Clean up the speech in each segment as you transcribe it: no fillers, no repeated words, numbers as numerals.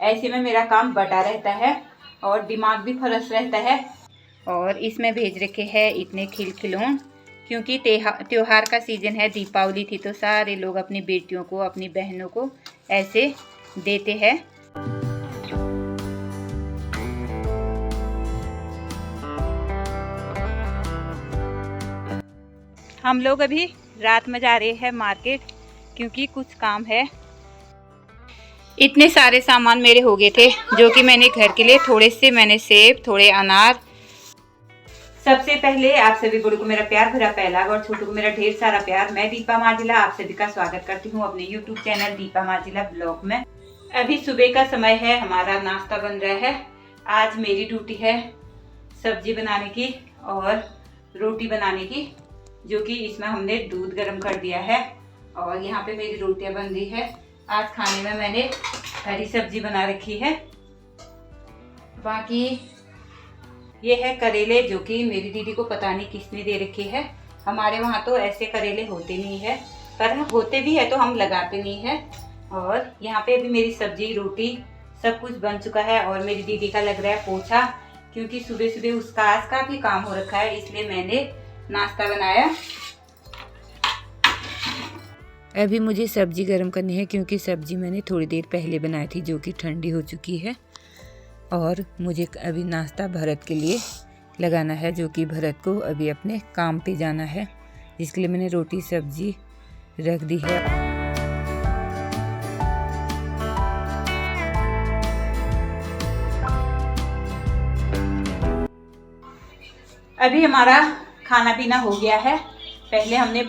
ऐसे में मेरा काम बटा रहता है और दिमाग भी फ्रेश रहता है। और इसमें भेज रखे हैं इतने खिलखिलौन, क्योंकि त्योहार का सीज़न है, दीपावली थी तो सारे लोग अपनी बेटियों को, अपनी बहनों को ऐसे देते हैं। हम लोग अभी रात में जा रहे हैं मार्केट, क्योंकि कुछ काम है। इतने सारे सामान मेरे हो गए थे जो कि मैंने घर के लिए थोड़े से मैंने सेब, थोड़े अनार। सबसे पहले आप सभी बड़ों को मेरा प्यार भरा पहला और छोटों को मेरा ढेर सारा प्यार। मैं दीपा माजिला आप सभी का स्वागत करती हूँ अपने YouTube चैनल दीपा माजिला ब्लॉग में। अभी सुबह का समय है, हमारा नाश्ता बन रहा है। आज मेरी ड्यूटी है सब्जी बनाने की और रोटी बनाने की, जो कि इसमें हमने दूध गर्म कर दिया है और यहाँ पे मेरी रोटियां बन रही है। आज खाने में मैंने हरी सब्जी बना रखी है। बाकी ये है करेले, जो कि मेरी दीदी को पता नहीं किसने दे रखे है। हमारे वहाँ तो ऐसे करेले होते नहीं है, पर होते भी है तो हम लगाते नहीं है। और यहाँ पे भी मेरी सब्जी, रोटी सब कुछ बन चुका है और मेरी दीदी का लग रहा है पोछा, क्योंकि सुबह सुबह उसका आज काफी काम हो रखा है, इसलिए मैंने नाश्ता बनाया। अभी मुझे सब्जी गर्म करनी है, क्योंकि सब्जी मैंने थोड़ी देर पहले बनाई थी जो कि ठंडी हो चुकी है। और मुझे अभी नाश्ता भरत के लिए लगाना है, जो कि भरत को अभी अपने काम पे जाना है, जिसके लिए मैंने रोटी सब्जी रख दी है। अभी हमारा खाना पीना हो गया है। पहले हमने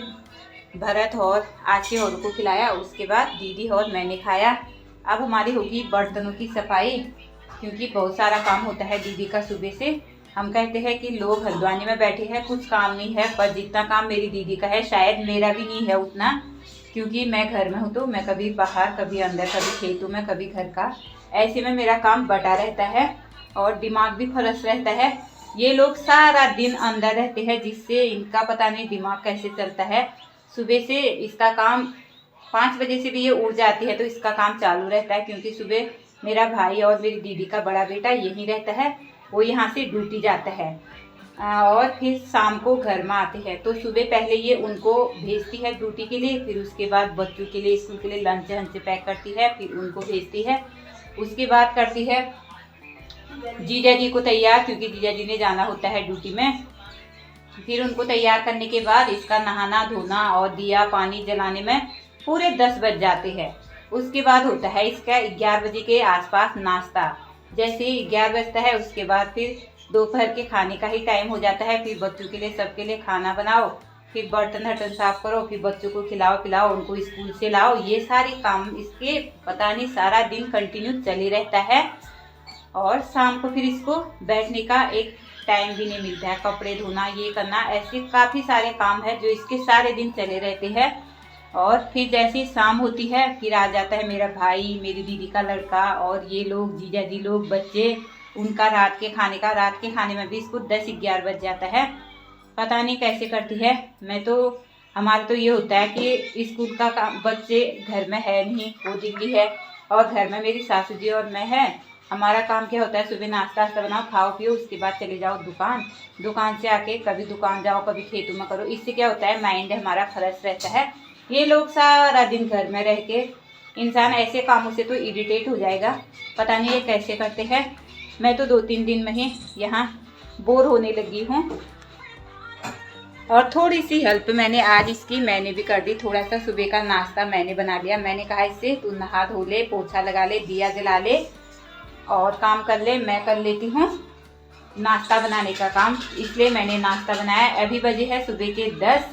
भरत और आशी और को खिलाया, उसके बाद दीदी और मैंने खाया। अब हमारी होगी बर्तनों की सफाई, क्योंकि बहुत सारा काम होता है दीदी का सुबह से। हम कहते हैं कि लोग हल्द्वानी में बैठे हैं, कुछ काम नहीं है, पर जितना काम मेरी दीदी का है शायद मेरा भी नहीं है उतना, क्योंकि मैं घर में हूँ तो मैं कभी बाहर, कभी अंदर, कभी खेतों में, कभी घर का। ऐसे में मेरा काम बटा रहता है और दिमाग भी फ्रेश रहता है। ये लोग सारा दिन अंदर रहते हैं, जिससे इनका पता नहीं दिमाग कैसे चलता है। सुबह से इसका काम 5 बजे से भी ये उठ जाती है तो इसका काम चालू रहता है, क्योंकि सुबह मेरा भाई और मेरी दीदी का बड़ा बेटा यहीं रहता है, वो यहाँ से ड्यूटी जाता है और फिर शाम को घर में आते हैं। तो सुबह पहले ये उनको भेजती है ड्यूटी के लिए, फिर उसके बाद बच्चों के लिए स्कूल के लिए लंच वंच पैक करती है, फिर उनको भेजती है। उसके बाद करती है जीजा जी को तैयार, क्योंकि जीजा जी ने जाना होता है ड्यूटी में। फिर उनको तैयार करने के बाद इसका नहाना धोना और दिया पानी जलाने में पूरे 10 बज जाते हैं। उसके बाद होता है इसका 11 बजे के आसपास नाश्ता। जैसे ही 11 बजता है उसके बाद फिर दोपहर के खाने का ही टाइम हो जाता है। फिर बच्चों के लिए, सबके लिए खाना बनाओ, फिर बर्तन हर्तन साफ करो, फिर बच्चों को खिलाओ पिलाओ, उनको स्कूल से लाओ। ये सारे काम इसके पता नहीं सारा दिन कंटिन्यू चले रहता है। और शाम को फिर इसको बैठने का एक टाइम भी नहीं मिलता है, कपड़े धोना, ये करना, ऐसे काफ़ी सारे काम है जो इसके सारे दिन चले रहते हैं। और फिर जैसे ही शाम होती है फिर आ जाता है मेरा भाई, मेरी दीदी का लड़का और ये लोग जीजा जी लोग, बच्चे, उनका रात के खाने में भी इसको 10-11 बज जाता है। पता नहीं कैसे करती है। मैं तो, हमारा तो ये होता है कि स्कूल का काम, बच्चे घर में है नहीं, वो दिल्ली है और घर में मेरी सासू जी और मैं है। हमारा काम क्या होता है, सुबह नाश्ता वास्ता बनाओ, खाओ पियो, उसके बाद चले जाओ दुकान से आके कभी दुकान जाओ, कभी खेतों में करो। इससे क्या होता है, माइंड हमारा फ्रेश रहता है। ये लोग सारा दिन घर में रह के, इंसान ऐसे कामों से तो इरिटेट हो जाएगा, पता नहीं ये कैसे करते हैं। मैं तो 2-3 दिन में ही यहाँ बोर होने लगी हूँ। और थोड़ी सी हेल्प मैंने आज इसकी मैंने भी कर दी। थोड़ा सा सुबह का नाश्ता मैंने बना लिया। मैंने कहा इससे तू नहा धो ले, पोछा लगा ले, दिया जला ले और काम कर ले, मैं कर लेती हूँ नाश्ता बनाने का काम। इसलिए मैंने नाश्ता बनाया। अभी बजे है सुबह के 10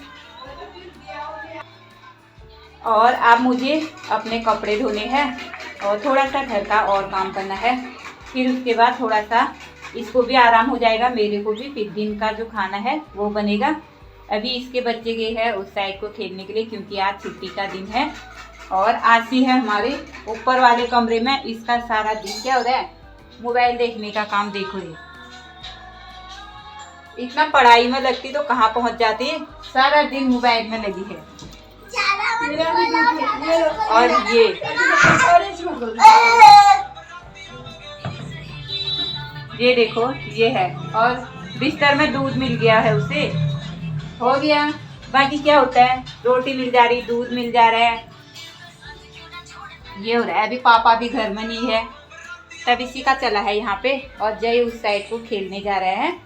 और अब मुझे अपने कपड़े धोने हैं और थोड़ा सा घर का और काम करना है। फिर उसके बाद थोड़ा सा इसको भी आराम हो जाएगा, मेरे को भी। फिर दिन का जो खाना है वो बनेगा। अभी इसके बच्चे गए हैं उस साइड को खेलने के लिए, क्योंकि आज छुट्टी का दिन है। और आशी है हमारे ऊपर वाले कमरे में, इसका सारा दिन क्या हो रहा है, मोबाइल देखने का काम। देखो ये इतना पढ़ाई में लगती तो कहाँ पहुँच जाती है, सारा दिन मोबाइल में लगी है। और ये ये देखो ये है, और बिस्तर में दूध मिल गया है उसे, हो गया। बाकी क्या होता है, रोटी मिल जा रही, दूध मिल जा रहा है, ये हो रहा है। अभी पापा भी घर में नहीं है, तब इसी का चला है यहाँ पे। और जय उस साइड को खेलने जा रहे हैं,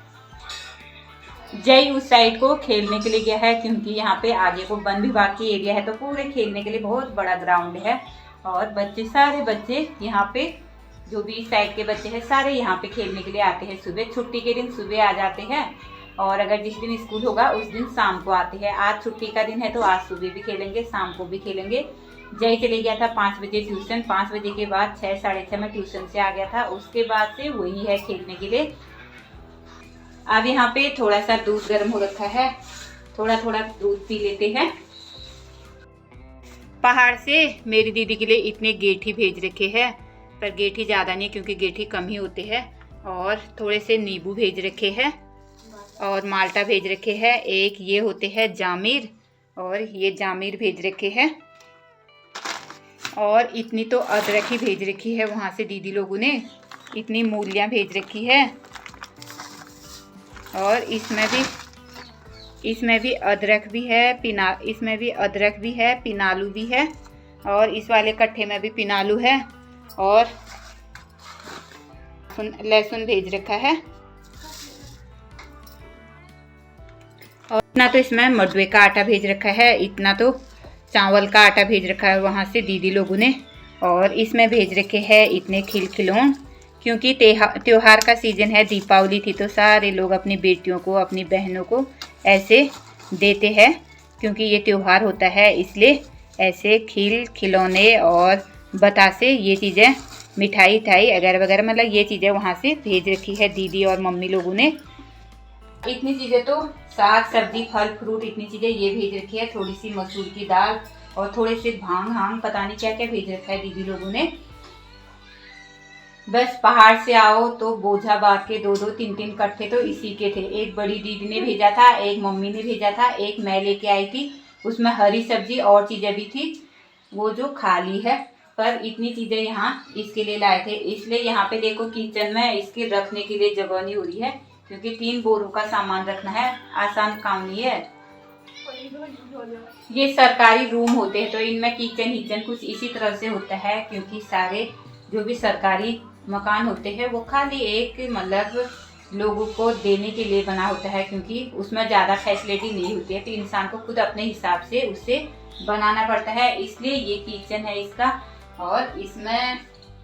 जय उस साइड को खेलने के लिए गया है, क्योंकि यहाँ पे आगे को वन विभाग की एरिया है, तो पूरे खेलने के लिए बहुत बड़ा ग्राउंड है। और बच्चे, सारे बच्चे यहाँ पे, जो भी इस साइड के बच्चे हैं, सारे यहाँ पे खेलने के लिए आते हैं। सुबह छुट्टी के दिन सुबह आ जाते हैं, और अगर जिस दिन स्कूल होगा उस दिन शाम को आते हैं। आज छुट्टी का दिन है तो आज सुबह भी खेलेंगे, शाम को भी खेलेंगे। जय चले गया था 5 बजे ट्यूशन, 5 बजे के बाद 6 साढ़े 6 में ट्यूशन से आ गया था, उसके बाद से वही है खेलने के लिए। अब यहाँ पे थोड़ा सा दूध गर्म हो रखा है, थोड़ा थोड़ा दूध पी लेते हैं। पहाड़ से मेरी दीदी के लिए इतने गेठी भेज रखे हैं, पर गेठी ज़्यादा नहीं क्योंकि गेठी कम ही होते हैं। और थोड़े से नींबू भेज रखे हैं, और माल्टा भेज रखे हैं। एक ये होते हैं जामिर, और ये जामिर भेज रखे हैं। और इतनी तो अदरक ही भेज रखी है वहाँ से दीदी लोगों ने, इतनी मूलियाँ भेज रखी है। और इसमें भी अदरक भी है, इसमें भी अदरक भी है, पिनालू भी है, और इस वाले कट्ठे में भी पिनालू है, और लहसुन भेज रखा है। और इतना तो इसमें मडवे का आटा भेज रखा है, इतना तो चावल का आटा भेज रखा है वहाँ से दीदी लोगों ने। और इसमें भेज रखे हैं इतने खिलखिलौन, क्योंकि त्योहार का सीज़न है, दीपावली थी, तो सारे लोग अपनी बेटियों को, अपनी बहनों को ऐसे देते हैं, क्योंकि ये त्यौहार होता है, इसलिए ऐसे खिलौने और बतासे, ये चीज़ें, मिठाई वगैरह वगैरह, मतलब ये चीज़ें वहाँ से भेज रखी है दीदी और मम्मी लोगों ने। इतनी चीज़ें तो साग सब्जी फल फ्रूट, इतनी चीज़ें ये भेज रखी है। थोड़ी सी मसूर की दाल और थोड़े से भांग, पता नहीं क्या क्या भेज रखा है दीदी लोगों ने। बस पहाड़ से आओ तो बोझा बांध के 2-2 3-3 कट्ठे तो इसी के थे। एक बड़ी दीदी ने भेजा था, एक मम्मी ने भेजा था, एक मैं लेके आई थी, उसमें हरी सब्जी और चीज़ें भी थी, वो जो खाली है। पर इतनी चीज़ें यहाँ इसके लिए लाए थे, इसलिए यहाँ पे देखो किचन में इसके रखने के लिए जगह नहीं हो रही है, क्योंकि 3 बोरों का सामान रखना है, आसान काम नहीं है। ये सरकारी रूम होते हैं, तो इनमें किचन कुछ इसी तरह से होता है, क्योंकि सारे जो भी सरकारी मकान होते हैं वो खाली एक मतलब लोगों को देने के लिए बना होता है, क्योंकि उसमें ज़्यादा फैसिलिटी नहीं होती है, तो इंसान को खुद अपने हिसाब से उसे बनाना पड़ता है। इसलिए ये किचन है इसका। और इसमें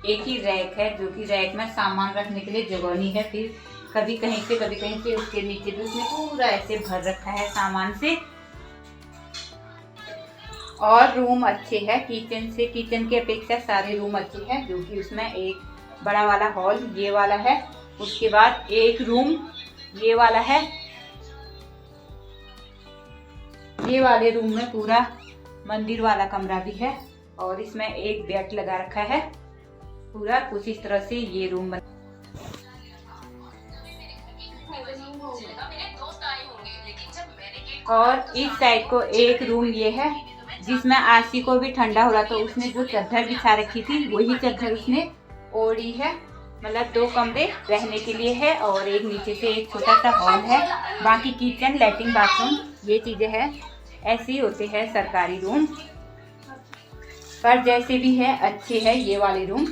एक ही रैक है, जो कि रैक में सामान रखने के लिए जगह नहीं है, फिर कभी कहीं से उसके नीचे भी उसने पूरा ऐसे भर रखा है सामान से। और रूम अच्छे हैं, किचन के अपेक्षा सारे रूम अच्छे हैं, जो कि उसमें एक बड़ा वाला हॉल ये वाला है, उसके बाद एक रूम ये वाला है, ये वाले रूम में पूरा मंदिर वाला कमरा भी है, और इसमें एक बेड लगा रखा है पूरा। कुछ इस तरह से ये रूम बना। और इस साइड को एक रूम ये है, जिसमें आशी को भी ठंडा हो रहा, तो उसने जो चादर बिछा रखी थी वही चादर उसने ओढ़ी है। मतलब 2 कमरे रहने के लिए है, और एक नीचे से एक छोटा सा हॉल है। बाकी किचन, लैट्रिन, बाथरूम ये चीज़ें हैं, ऐसे ही होते हैं सरकारी रूम। पर जैसे भी है अच्छे है ये वाले रूम।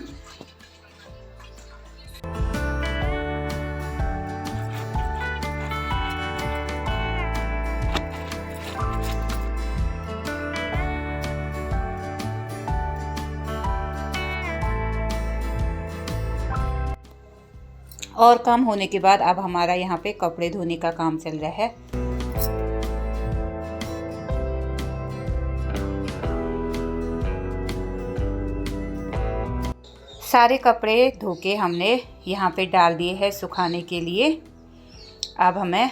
और काम होने के बाद अब हमारा यहाँ पे कपड़े धोने का काम चल रहा है। सारे कपड़े धो के हमने यहाँ पे डाल दिए हैं सुखाने के लिए। अब हमें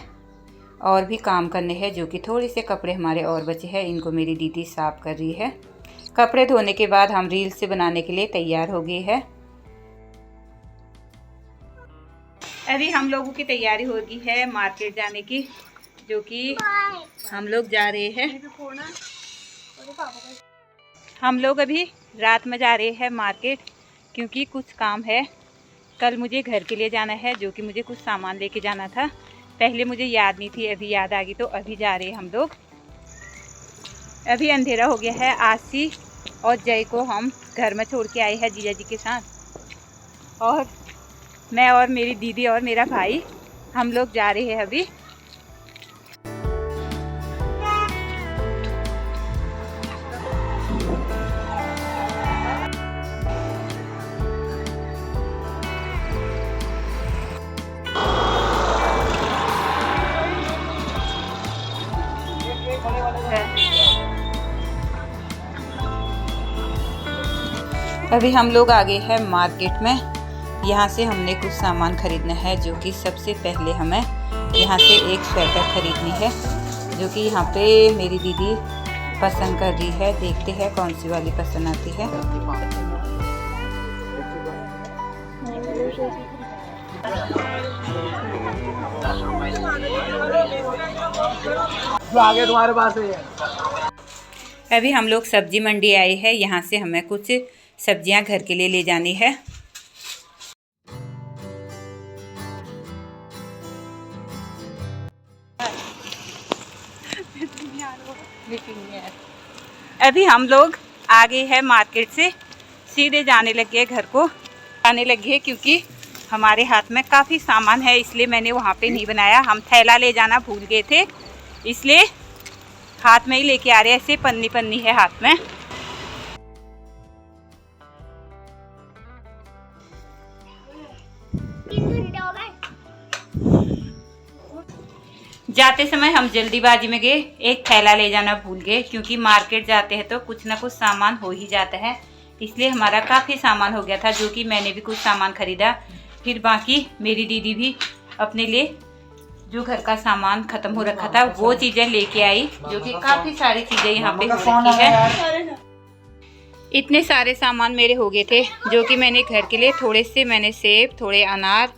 और भी काम करने हैं, जो कि थोड़े से कपड़े हमारे और बचे हैं, इनको मेरी दीदी साफ़ कर रही है। कपड़े धोने के बाद हम रील्स बनाने के लिए तैयार हो गए हैं। अभी हम लोगों की तैयारी हो गई है मार्केट जाने की, जो कि हम लोग जा रहे हैं। हम लोग अभी रात में जा रहे हैं मार्केट, क्योंकि कुछ काम है, कल मुझे घर के लिए जाना है, जो कि मुझे कुछ सामान लेके जाना था। पहले मुझे याद नहीं थी, अभी याद आ गई, तो अभी जा रहे हैं हम लोग। अभी अंधेरा हो गया है। आशी और जय को हम घर में छोड़ के आए हैं जीजा जी के साथ, और मैं और मेरी दीदी और मेरा भाई हम लोग जा रहे हैं अभी। अभी हम लोग आ गए हैं मार्केट में। यहाँ से हमने कुछ सामान खरीदना है, जो कि सबसे पहले हमें यहाँ से एक स्वेटर खरीदनी है, जो कि यहाँ पे मेरी दीदी पसंद कर रही है। देखते हैं कौन सी वाली पसंद आती है। जो आगे तुम्हारे पास है। अभी हम लोग सब्जी मंडी आए हैं। यहाँ से हमें कुछ सब्जियां घर के लिए ले जानी है। अभी हम लोग आ गए हैं मार्केट से, सीधे जाने लगे घर को आने लगे, क्योंकि हमारे हाथ में काफ़ी सामान है, इसलिए मैंने वहाँ पे नहीं बनाया। हम थैला ले जाना भूल गए थे, इसलिए हाथ में ही लेके आ रहे हैं। ऐसे पन्नी पन्नी है हाथ में। जाते समय हम जल्दीबाजी में गए, एक थैला ले जाना भूल गए, क्योंकि मार्केट जाते हैं तो कुछ ना कुछ सामान हो ही जाता है। इसलिए हमारा काफ़ी सामान हो गया था, जो कि मैंने भी कुछ सामान खरीदा। फिर बाकी मेरी दीदी भी अपने लिए जो घर का सामान खत्म हो रखा था वो चीज़ें लेके आई, जो कि काफ़ी सारी चीज़ें यहाँ पे हो रखी है। इतने सारे सामान मेरे हो गए थे, जो कि मैंने घर के लिए थोड़े से मैंने सेब, थोड़े अनार,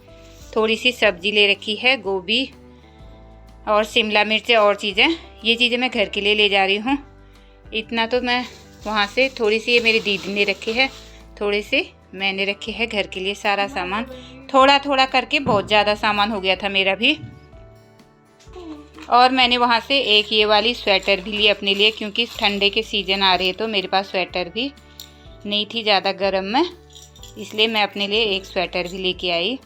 थोड़ी सी सब्जी ले रखी है, गोभी और शिमला मिर्च और चीज़ें। ये चीज़ें मैं घर के लिए ले जा रही हूँ। इतना तो मैं वहाँ से, थोड़ी सी ये मेरी दीदी ने रखी है, थोड़ी सी मैंने रखी है घर के लिए। सारा सामान थोड़ा थोड़ा करके बहुत ज़्यादा सामान हो गया था मेरा भी। और मैंने वहाँ से एक ये वाली स्वेटर भी ली अपने लिए, क्योंकि ठंडे के सीज़न आ रहे हैं, तो मेरे पास स्वेटर भी नहीं थी ज़्यादा गर्म में, इसलिए मैं अपने लिए एक स्वेटर भी लेके आई।